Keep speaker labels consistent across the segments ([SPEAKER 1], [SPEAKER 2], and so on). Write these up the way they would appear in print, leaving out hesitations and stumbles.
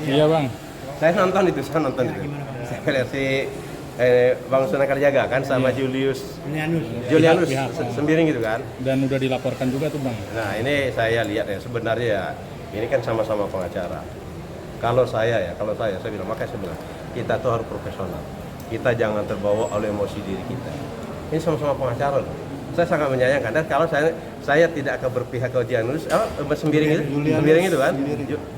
[SPEAKER 1] Iya bang.
[SPEAKER 2] Saya nonton itu. Saya lihat si Bang Sunan Kalijaga kan sama Julianus Sembiring gitu kan.
[SPEAKER 1] Dan udah dilaporkan juga tuh bang.
[SPEAKER 2] Nah ini saya lihat ya sebenarnya ya ini kan sama-sama pengacara. Kalau saya bilang makanya saya bilang kita tuh harus profesional. Kita jangan terbawa oleh emosi diri kita. Ini sama-sama pengacara loh. Saya sangat menyayangkan dan kalau saya tidak akan berpihak ke Julianus Sembiring itu kan.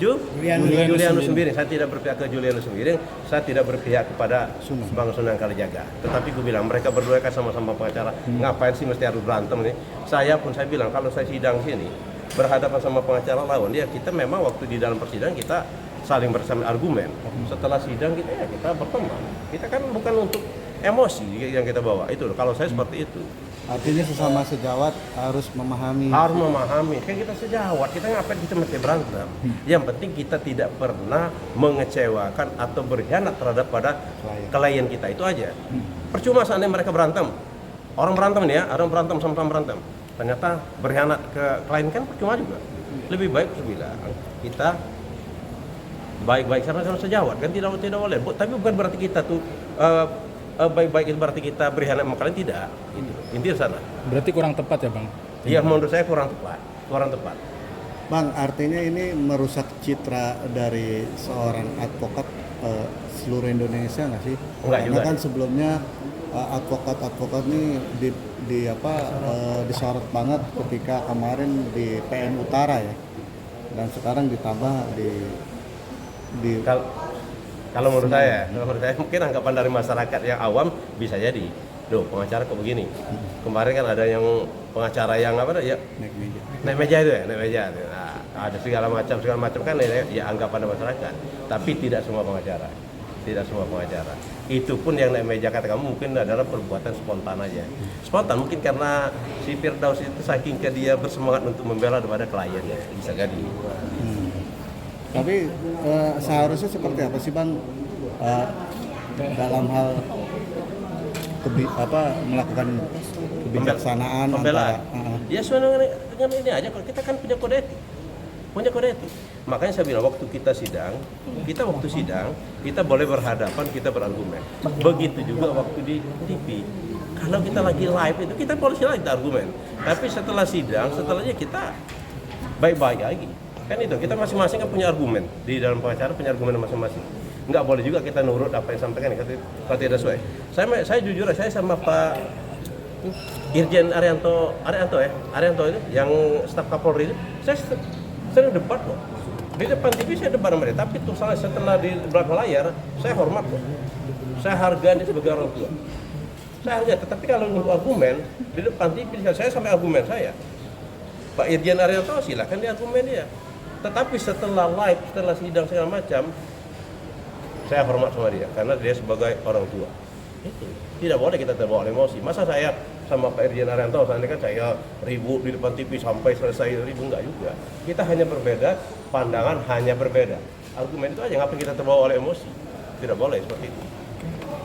[SPEAKER 2] Julianus Sembiring. Saya tidak berpihak ke Julianus Sembiring. Saya tidak berpihak kepada Bang Sunan Kalijaga. Tetapi gue bilang mereka berdua kan sama-sama pengacara. Ngapain sih mesti harus berantem nih? Saya bilang kalau saya sidang sini berhadapan sama pengacara lawan dia, kita memang waktu di dalam persidangan kita saling bersama argumen. Setelah sidang kita berteman. Kita kan bukan untuk emosi yang kita bawa. Itu kalau saya seperti itu.
[SPEAKER 3] Artinya sesama sejawat harus memahami.
[SPEAKER 2] Kan kita sejawat, kita ngapain kita mesti berantem. Yang penting kita tidak pernah mengecewakan atau berkhianat terhadap pada klien kita, itu aja. Percuma seandainya mereka berantem. Orang berantem nih ya, orang berantem sama-sama berantem. Ternyata berkhianat ke klien kan percuma juga. Lebih baik saya bilang kita baik-baik sama sejawat kan tidak boleh. Tapi bukan berarti kita tuh baik-baik itu berarti kita berkhianat sama kalian, tidak. Intinya sana.
[SPEAKER 1] Berarti kurang tepat ya bang?
[SPEAKER 2] Iya, menurut saya kurang tepat.
[SPEAKER 3] Bang, artinya ini merusak citra dari seorang advokat seluruh Indonesia nggak sih?
[SPEAKER 2] Enggak
[SPEAKER 3] Karena
[SPEAKER 2] juga.
[SPEAKER 3] kan sebelumnya advokat ini disorot banget ketika kemarin di PN Utara ya, dan sekarang ditambah di
[SPEAKER 2] Kalau menurut saya mungkin anggapan dari masyarakat yang awam bisa jadi, pengacara kok begini. Kemarin kan ada yang pengacara yang naik meja itu. Nah, ada segala macam kan ya anggapan dari masyarakat. Tapi tidak semua pengacara. Itu pun yang naik meja kata kamu mungkin adalah perbuatan spontan aja. Spontan mungkin karena si Firdaus itu saking ke dia bersemangat untuk membela daripada kliennya, bisa jadi.
[SPEAKER 3] Tapi seharusnya seperti apa sih bang dalam hal melakukan kebijaksanaan
[SPEAKER 2] pembelaan.
[SPEAKER 3] antara
[SPEAKER 2] Ya sesuai dengan ini aja. Kalau kita kan punya kode etik. Makanya saya bilang waktu sidang kita boleh berhadapan, kita berargumen. Begitu juga waktu di TV. Kalau kita lagi live itu kita boleh silahkan kita argumen. Tapi setelah sidang, setelahnya kita baik-baik lagi. Kan itu, kita masing-masing kan punya argumen. Di dalam pengacara punya argumen masing-masing. Nggak boleh juga kita nurut apa yang disampaikan kalau tidak sesuai. Saya jujur, saya sama Pak Irjen Arianto itu yang staf Kapolri itu, saya sering debat loh. Di depan TV saya debat sama dia, tapi setelah di belakang layar saya hormat loh. Saya hargai dia sebagai orang tua. Saya hargai, tetapi kalau untuk argumen di depan TV saya sampai argumen saya. Pak Irjen Arianto silakan dia argumen dia. Tetapi setelah live, setelah sidang segala macam, saya hormat sama dia karena dia sebagai orang tua. Itu tidak boleh kita terbawa emosi. Masa saya sama Pak Irjen Arianto, kan saya ribut di depan TV sampai selesai ribut, enggak juga. Kita hanya berbeda, pandangan hanya berbeda. Argumen itu aja, ngapain kita terbawa oleh emosi? Tidak boleh seperti itu.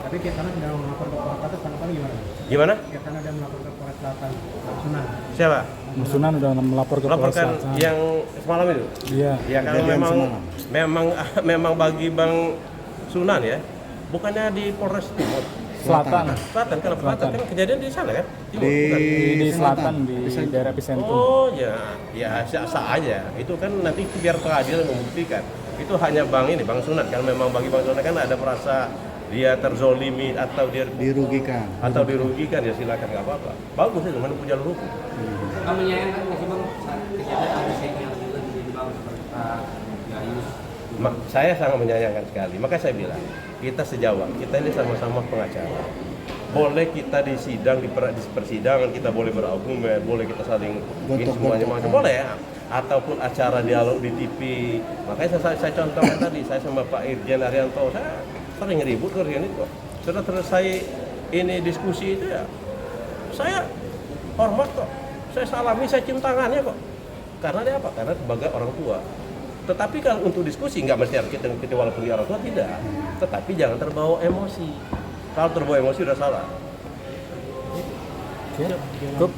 [SPEAKER 4] Tapi kita sudah melapor ke Polres Selatan, tanggapan gimana?
[SPEAKER 2] Gimana?
[SPEAKER 4] Kita ada melapor ke Polres Selatan, Sunan.
[SPEAKER 2] Siapa?
[SPEAKER 1] Mas Sunan udah melapor ke Polres
[SPEAKER 2] Laporkan
[SPEAKER 1] Selatan.
[SPEAKER 2] yang semalam itu?
[SPEAKER 1] Iya.
[SPEAKER 2] Ya kalau memang bagi Bang Sunan ya, bukannya di Polres Timur.
[SPEAKER 1] Selatan.
[SPEAKER 2] Selatan kan kejadian di sana kan? Timur, bukan?
[SPEAKER 1] Di selatan di daerah epicentrum.
[SPEAKER 2] Oh ya sah aja. Itu kan nanti biar pengadilan membuktikan. Itu hanya Bang Sunan. Kalau memang bagi Bang Sunan kan ada merasa dia terzolimi atau dia
[SPEAKER 3] dirugikan
[SPEAKER 2] ya silakan, nggak apa-apa. Bagus itu, mana punya hukum.
[SPEAKER 5] Kamu menyayangkan nggak sih bang kejadian ada senior juga di bang seperti Pak Gayus?
[SPEAKER 2] Saya sangat menyayangkan sekali. Maka saya bilang kita sejawat, kita ini sama-sama pengacara. Boleh kita di sidang, di persidangan kita boleh berargumen, boleh kita saling ini semuanya macam boleh ya. Ataupun acara dialog di TV. Makanya saya contohkan tadi, saya sama Pak Irjen Arianto, saya sering ribut kerjaan itu. Sudah selesai ini diskusi itu ya, saya hormat kok. Saya salami, saya cium tangannya kok. Karena dia apa? Karena sebagai orang tua. Tetapi kalau untuk diskusi nggak mesti harus kita walaupun dia orang tua, tidak. Tetapi jangan terbawa emosi. Kalau terbawa emosi udah salah.
[SPEAKER 1] Cukup.